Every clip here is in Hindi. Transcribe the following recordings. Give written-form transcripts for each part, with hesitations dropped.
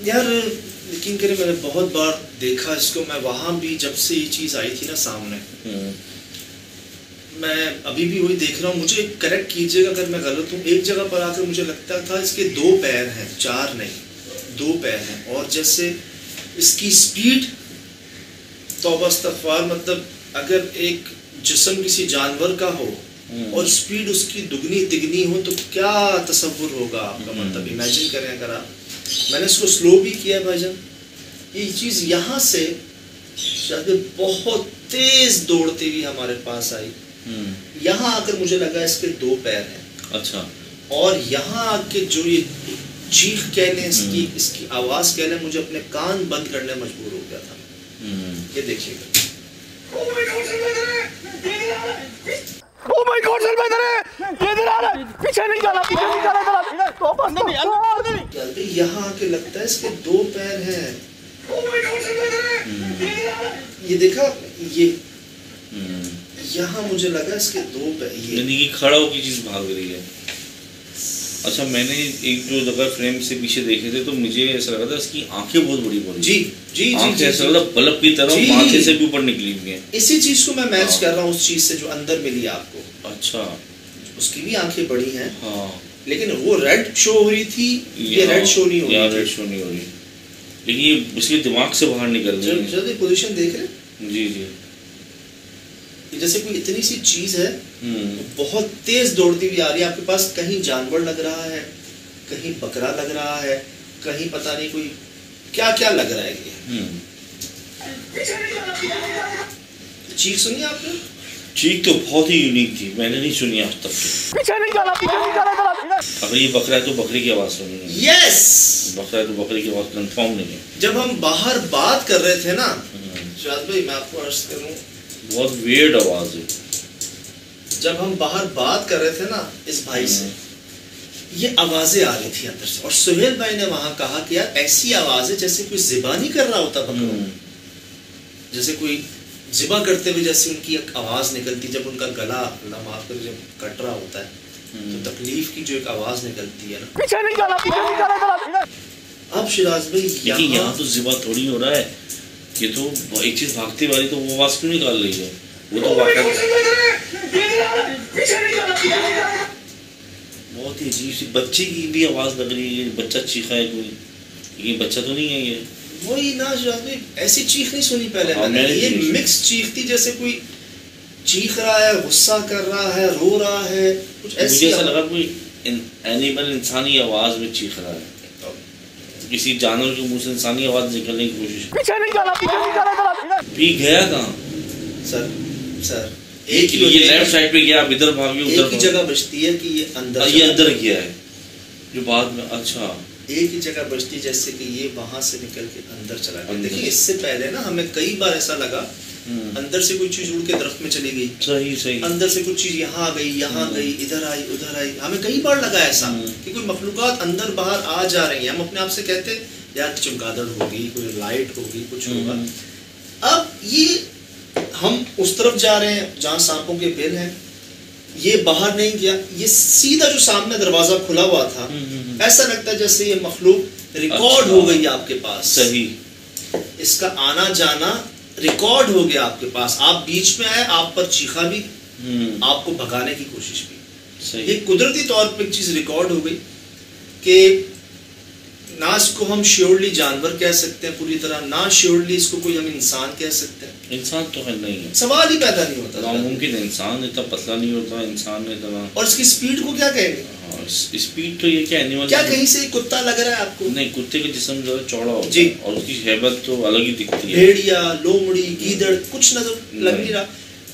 यार यकीन करें मैंने बहुत बार देखा इसको। मैं वहाँ भी जब से ये चीज़ आई थी ना सामने, मैं अभी भी वही देख रहा हूँ। मुझे करेक्ट कीजिएगा अगर मैं गलत हूँ। एक जगह पर आकर मुझे लगता था इसके 2 पैर हैं, 4 नहीं 2 पैर हैं। और जैसे इसकी स्पीड तौबा इस्तग़फ़ार, मतलब अगर एक जिस्म किसी जानवर का हो और स्पीड उसकी दुगनी तिगनी हो तो क्या तसव्वुर होगा आपका। मतलब इमेजिन करें अगर आप, मैंने इसको स्लो भी किया है भाईजान। ये चीज़ यहाँ से शायद बहुत तेज दौड़ती हुई हमारे पास आई। यहाँ आकर मुझे लगा इसके 2 पैर हैं। अच्छा। और यहाँ आके जो ये चीख कह लें, इसकी आवाज़ कह लें, मुझे अपने कान बंद करने मजबूर हो गया था। ये देखिएगा। पीछे नहीं जाना, पीछे नहीं जाना, यहाँ आके लगता है इसके 2 पैर हैं। ये देखा, ये यहाँ मुझे लगा इसके 2 पैर, ये खड़ा होकर चीज भाग रही है। अच्छा, मैंने एक जो जगह फ्रेम से पीछे देखे थे तो मुझे ऐसा लगा था इसकी आंखें बहुत बड़ी बड़ी। जी जी आंखें ऐसा लगा बल्ब की तरह माथे से भी ऊपर निकली हुई हैं। इसी चीज को मैं मैच कर रहा हूँ उस चीज से जो अंदर मिली आपको। अच्छा, उसकी भी आंखें बड़ी हैं। हाँ, लेकिन वो रेड शो हो रही थी, ये रेड शो नहीं हो रही। रेड शो नहीं हो रही, लेकिन ये उसके दिमाग से बाहर निकल रही है। जल्दी पोजीशन देख रहे? जी जी। जैसे कोई इतनी सी चीज है बहुत तेज दौड़ती हुई आ रही है आपके पास। कहीं जानवर लग रहा है, कहीं बकरा लग रहा है, कहीं पता नहीं कोई क्या क्या लग रहा है। ये चीख सुनी आपने? चीख तो बहुत ही यूनिक थी, मैंने नहीं सुनी आज तक। पीछे नहीं जाना, पीछे नहीं जाना। अगर ये बकरा है तो बकरी की आवाज सुनी है। यस, बकरा है तो बकरी की आवाज कंफर्म नहीं है। जब हम बाहर बात कर रहे थे ना शायद भाई, मैं आपको अर्ज करूं, बहुत वियर्ड आवाज है। जब हम बाहर बात कर रहे थे ना इस भाई से, ये आवाजें आ रही थी अंदर से। और सुहेल भाई ने वहां कहा कि यार ऐसी आवाजें जैसे कोई ज़िबा नहीं कर रहा होता बकरों, जैसे कोई ज़िबा करते हुए जैसे उनकी एक आवाज निकलती, जब उनका गला, अल्लाह माफ करे, जब कट रहा होता है तो तकलीफ की जो एक आवाज निकलती है ना। पीछे नहीं जाना, पीछे नहीं जाना। अब शिराज भाई यहाँ तो ज़िबा थोड़ी हो रहा है, ये तो एक चीज भागती वाली, तो वो आवाज क्यों निकाल रही है? वो तो बहुत ही अजीब सी बच्चे की भी आवाज लग रही है। बच्चा चीखा है कोई, ये बच्चा तो नहीं है ये। वही ना शायद ऐसी चीख नहीं सुनी पहले मैंने। ये मिक्स चीख थी, जैसे कोई चीख रहा है, गुस्सा कर रहा है, रो रहा है, कुछ ऐसी। मुझे ऐसा लगा कोई एनिमल इंसानी आवाज में चीख रहा है, किसी जानवर के मुंह से इंसानी आवाज निकलने की कोशिश। पीछे नहीं जाना, पीछे नहीं जाना। भी गया कहाँ सर एक ही, ये लेफ्ट साइड पे गया, इधर भाग गया, उधर एक ही जगह बचती है कि ये अंदर, ये अंदर गया है जो बाद में। अच्छा, एक ही जगह बचती है, जैसे कि ये वहां से निकल के अंदर चला गया। देखिए इससे पहले ना हमें कई बार ऐसा लगा अंदर से कोई चीज उड़ के दरख्त में चली गई। सही सही। अंदर से कुछ चीज यहाँ गई, यहाँ गई, इधर आई, उधर आई। हमें कई बार लगा ऐसा कि कोई मखलूकात अंदर बाहर आ जा रही है। हम अपने आप से कहते यार चमगादड़ होगी, कोई लाइट होगी, कुछ होगा। अब ये हम उस तरफ जा रहे हैं जहाँ सांपों के बिल हैं, ये बाहर नहीं गया, ये सीधा जो सामने दरवाजा खुला हुआ था, ऐसा लगता है जैसे ये मखलूक रिकॉर्ड हो गई आपके पास। सही, इसका आना जाना रिकॉर्ड हो गया आपके पास। आप बीच में आए, आप पर चीखा भी, आपको भगाने की कोशिश भी। ये कुदरती तौर पर एक चीज रिकॉर्ड हो गई कि ना इसको हम श्योरली जानवर कह सकते हैं पूरी तरह, ना श्योरली इसको कोई हम इंसान कह सकते हैं। इंसान तो है नहीं है, सवाल ही पैदा नहीं होता। नामुमकिन है, इंसान इतना पतला नहीं होता, इंसान इतना। और इसकी स्पीड को क्या कहेंगे? स्पीड तो ये क्या एनिमल, क्या कहीं से कुत्ता लग रहा है आपको? नहीं, कुत्ते का जिस्म जो चौड़ा होता है और उसकी हैबत तो अलग ही दिखती है। भेड़िया, लोमड़ी, गीदड़ कुछ नजर लग नहीं रहा।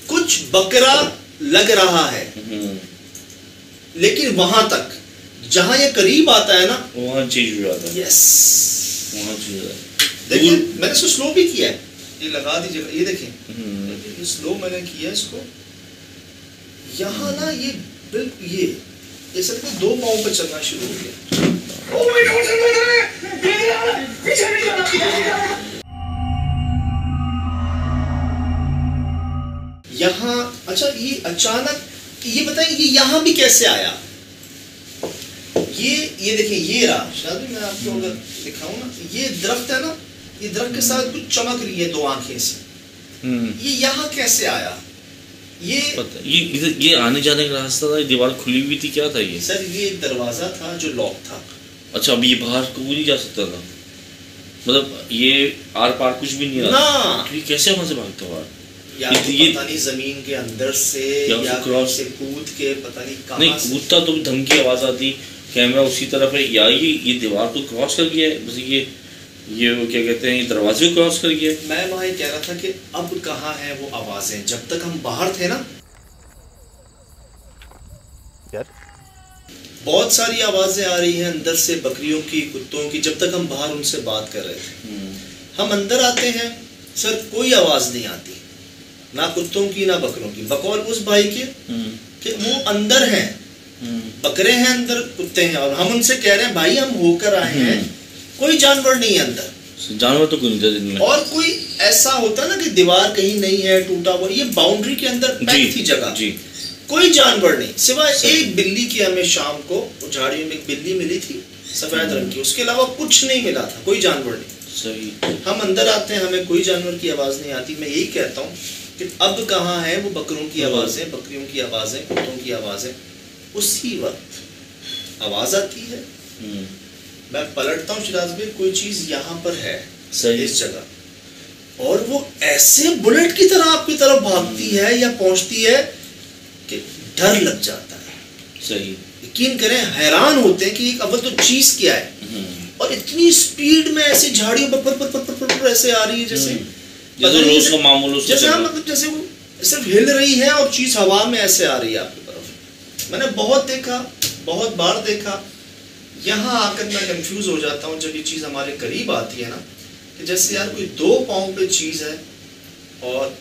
कुछ बकरा लग रहा है, लेकिन वहां तक जहां ये करीब आता है ना वहां चीज हो जाता है। यस, वहां चीज है। देखिए मैंने इसको स्लो भी किया है, ये लगा दीजिएगा, ये देखें स्लो मैंने किया इसको। यहाँ ना ये बिल्कुल ये ऐसा लगता है 2 पाँव पे चलना शुरू हो गया। यहाँ अच्छा, ये अचानक ये बताइए ये यहाँ भी कैसे आया? ये ये देखिए, ये रहा शादी, मैं आपको अगर दिखाऊं ना, ये दरख्त है ना, ये दरख्त के साथ कुछ चमक रही है 2 आंखें से। ये यहाँ कैसे आया? ये ये आने जाने का रास्ता था, दीवार खुली हुई थी, क्या था ये? सर ये एक दरवाजा था जो लॉक था। अच्छा, अब ये बाहर को नहीं जा सकता था, मतलब ये आर पार कुछ भी नहीं रहा ना, तो ये कैसे वहां से भागता हुआ? या तो पता नहीं जमीन के अंदर से या क्रॉस से कूद के, पता नहीं कहां नहीं से। कूदता तो धमकी आवाज आती, कैमरा उसी तरफ है, या ये दीवार को क्रॉस कर गया है, बस ये क्या कहते हैं, ये दरवाजे को क्रॉस कर गया है। मैं वहां ये कह रहा था कि अब कहाँ है वो आवाजें, जब तक हम बाहर थे ना यार, बहुत सारी आवाजें आ रही हैं अंदर से, बकरियों की, कुत्तों की, जब तक हम बाहर उनसे बात कर रहे थे। हम अंदर आते हैं सर, कोई आवाज नहीं आती, ना कुत्तों की ना बकरों की, बकौल उस भाई के कि वो अंदर हैं, बकरे हैं अंदर, कुत्ते हैं, और हम उनसे कह रहे हैं भाई हम होकर आए हैं, कोई जानवर नहीं है अंदर। जानवर तो कोई नहीं था दिन में। और कोई ऐसा होता ना कि दीवार कहीं नहीं है, टूटा हुआ, ये बाउंड्री के अंदर पैक थी जगह जी, कोई जानवर नहीं, सिवाय एक बिल्ली की। हमें शाम को झाड़ियों में एक बिल्ली मिली थी सफेद रंग की, उसके अलावा कुछ नहीं मिला था, कोई जानवर नहीं। सही। हम अंदर आते हैं, हमें कोई जानवर की आवाज नहीं आती। मैं यही कहता हूँ कि अब कहाँ है वो बकरों की आवाजें, बकरियों की आवाजें, कुत्तों की आवाजें। उसी वक्त आवाज आती है, मैं पलटता हूँ शिराज भाई, कोई चीज यहाँ पर है सही इस जगह, और वो ऐसे बुलेट की तरह आपकी तरफ भागती है या पहुंचती है कि डर लग जाता है। सही। यकीन करें, हैरान होते हैं कि अव्वल तो चीज क्या है, और इतनी स्पीड में ऐसे झाड़ियों पर पर ऐसे आ रही है जैसे रोज का मामूल, जैसे मतलब जैसे वो सिर्फ हिल रही है और चीज हवा में ऐसे आ रही है आपकी तरफ। मैंने बहुत देखा, बहुत बार देखा। यहाँ आकर मैं कंफ्यूज हो जाता हूँ जब ये चीज हमारे करीब आती है ना, कि जैसे यार कोई 2 पाँव पे चीज है, और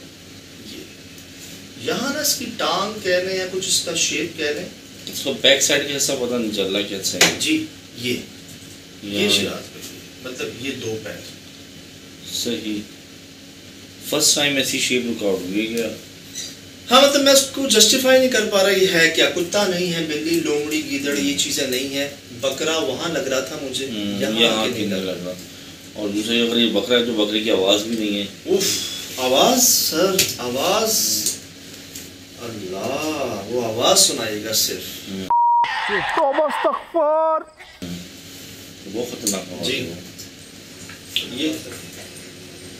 यहाँ ना इसकी टांग कह रहे हैं, कुछ इसका शेप कह रहे हैं, इसको बैक साइड कैसा पता नहीं चल रहा कैसे है जी। ये शिराज भाई, मतलब ये 2 पैर। सही। फर्स्ट टाइम ऐसी शेप रिकॉर्ड हुई है क्या? हाँ, मतलब मैं उसको जस्टिफाई नहीं कर पा रहा, ये है क्या, कुत्ता नहीं है, बिल्ली, लोमड़ी, गीदड़, ये चीजें नहीं है। बकरा वहां लग रहा था मुझे, यहाँ नहीं लग रहा। और दूसरी अगर ये बकरा है तो बकरे की आवाज भी नहीं है। उफ, आवाज सर, आवाज, अल्लाह, वो आवाज सुनाएगा सिर्फ। तौबा इस्तग़फ़ार। बहुत खतरनाक आवाज जी। ये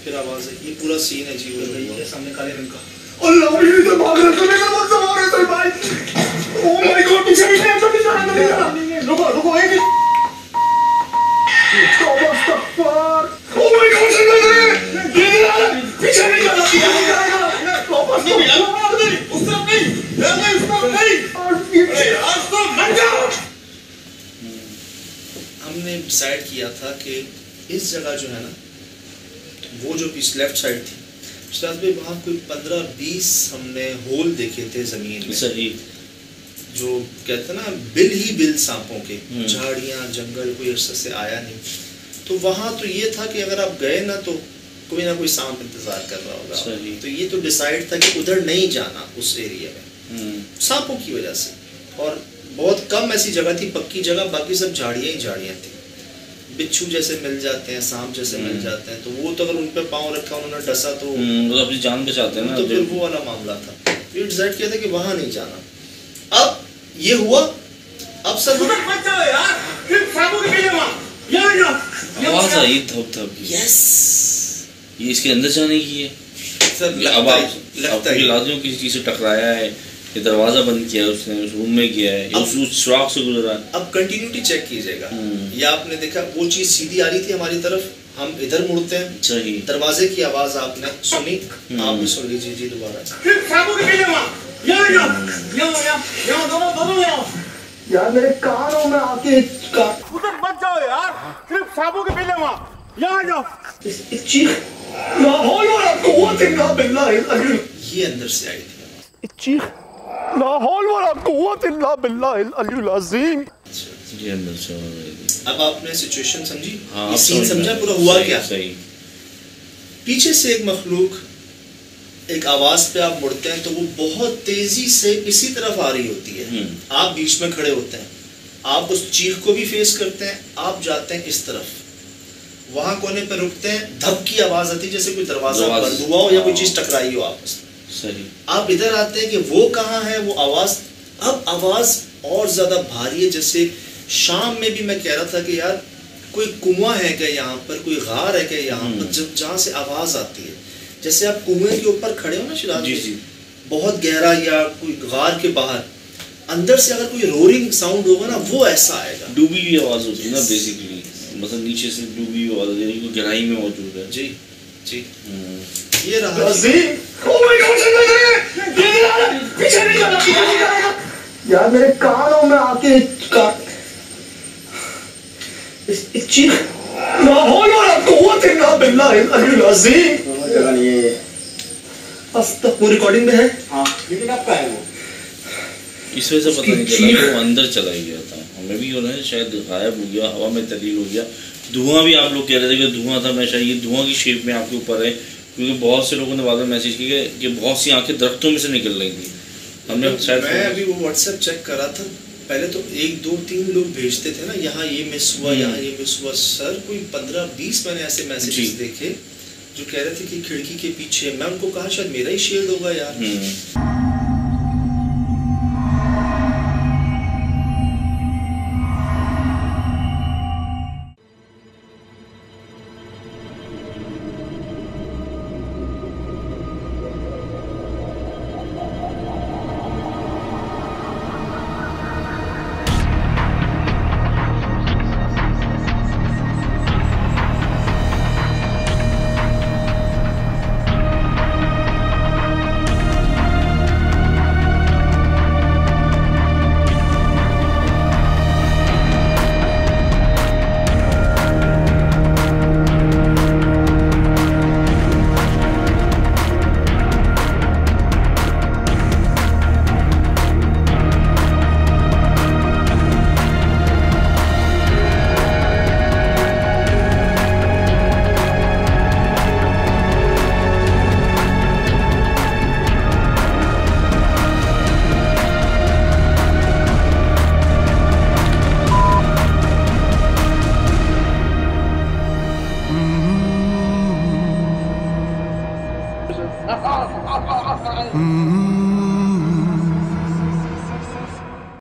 फिर आवाज है, ये पूरा सीन है जी, वो सामने काले रंग का। अल्लाह, मुझे तो भाग रहा है, मेरा बहुत सवार है भाई। ओह माय गॉड, पीछे रुको एक मिनट। तौबा इस्तग़फ़ार। ओह माय गॉड, पीछे नहीं जाना, तौबा इस्तग़फ़ार। उस तरफ नहीं, अरे यार तो मर जा। हमने डिसाइड किया था कि इस जगह जो है ना, वो जो पीस लेफ्ट साइड थी शिराज भाई, वहाँ कोई 15-20 हमने होल देखे थे जमीन में। सही। जो कहते ना बिल ही बिल सांपों के, झाड़ियाँ, जंगल, कोई अर्से से आया नहीं। तो वहाँ तो ये था कि अगर आप गए ना तो कोई ना कोई सांप इंतजार कर रहा होगा। तो ये तो डिसाइड था कि उधर नहीं जाना उस एरिया में, सांपों की वजह से। और बहुत कम ऐसी जगह थी पक्की जगह, बाकी सब झाड़ियाँ ही झाड़ियाँ थी। बिच्छू जैसे मिल जाते हैं, सांप जैसे मिल जाते हैं, तो वो तो अगर उन पे पाँव रखा, उन्होंने डसा तो अपनी जान बचाते हैं ना, तो फिर वो वाला मामला था। ये डिसाइड किया था कि वहां नहीं जाना। अब ये हुआ, अब सर आवाज आई धप धप की। यस, ये इसके अंदर जाने की है सर। अब आप लादियों किसी चीज से टकराया है, ये दरवाजा बंद किया है उसने, उस रूम में किया है, उस सुराख से गुजरा है। अब कंटिन्यूटी चेक कीजिएगा। ये आपने देखा वो चीज सीधी आ रही थी हमारी तरफ, हम इधर मुड़ते हैं, सही। दरवाजे की आवाज आपने सुनी, आप भी सुन लीजिए जी दोबारा। यार मेरे कानों में आके उधर मत जाओ यार, सिर्फ सांपों के पीले वहाँ, यहाँ जाओ। चीख लाहौल वाला कुव्वत इल्ला बिल्लाह। ये अंदर से आई थी चीख लाहौल वाला कुव्वत इल्ला बिल्लाह अल अज़ीम। ये अंदर से अब आपने सिचुएशन समझी, हाँ, ये सीन समझा पूरा हुआ क्या। सही। पीछे से एक मखलूक, एक आवाज पे आप मुड़ते हैं तो वो बहुत तेजी से इसी तरफ आ रही होती है, आप बीच में खड़े होते हैं, आप उस चीख को भी फेस करते हैं, आप जाते हैं इस तरफ, वहां कोने पर रुकते हैं, धप की आवाज आती है जैसे कोई दरवाजा बंद हुआ हो या कोई चीज टकराई हो आपस में। सही। आप इधर आते हैं कि वो कहाँ है वो आवाज। अब आवाज और ज्यादा भारी है, जैसे शाम में भी मैं कह रहा था कि यार कोई कुआं है क्या यहाँ पर, कोई गार है क्या यहाँ पर, जहाँ से आवाज आती है। जैसे आप कुएं के ऊपर खड़े हो ना शिराज जी, बहुत गहरा, या कोई गार के बाहर, अंदर से अगर कोई रोरिंग साउंड होगा ना वो ऐसा आएगा। डूबी हुई आवाज होती है ना बेसिकली, मतलब नीचे से डूबी हुई आवाज, यानी कोई गहराई में मौजूद है। जी जी। ये रहा पीछे नहीं जाना यार, मेरे कानों में आके इस चीख वो रिकॉर्डिंग में है। हाँ, लेकिन आपका है वो, इस वजह से पता नहीं चला वो अंदर चला गया था। हमें भी हो रहा है शायद गायब हो गया, हवा में तब्दील हो गया। धुआं भी आप लोग कह रहे थे कि धुआं था, मैं शायद ये धुआं की शेप में आपके ऊपर है, क्योंकि बहुत से लोगों ने बाद में मैसेज किया कि बहुत सी आंखें दरख्तों में से निकल रही थी। हमने शायद, मैं अभी वो व्हाट्सएप चेक कर रहा था, पहले तो 1 2 3 लोग भेजते थे ना, यहाँ ये मिस हुआ, यहाँ ये मिस हुआ। सर कोई 15-20 मैंने ऐसे मैसेजेस देखे जो कह रहे थे कि खिड़की के पीछे। मैं उनको कहा शायद मेरा ही शेड होगा यार। Mm-hmm.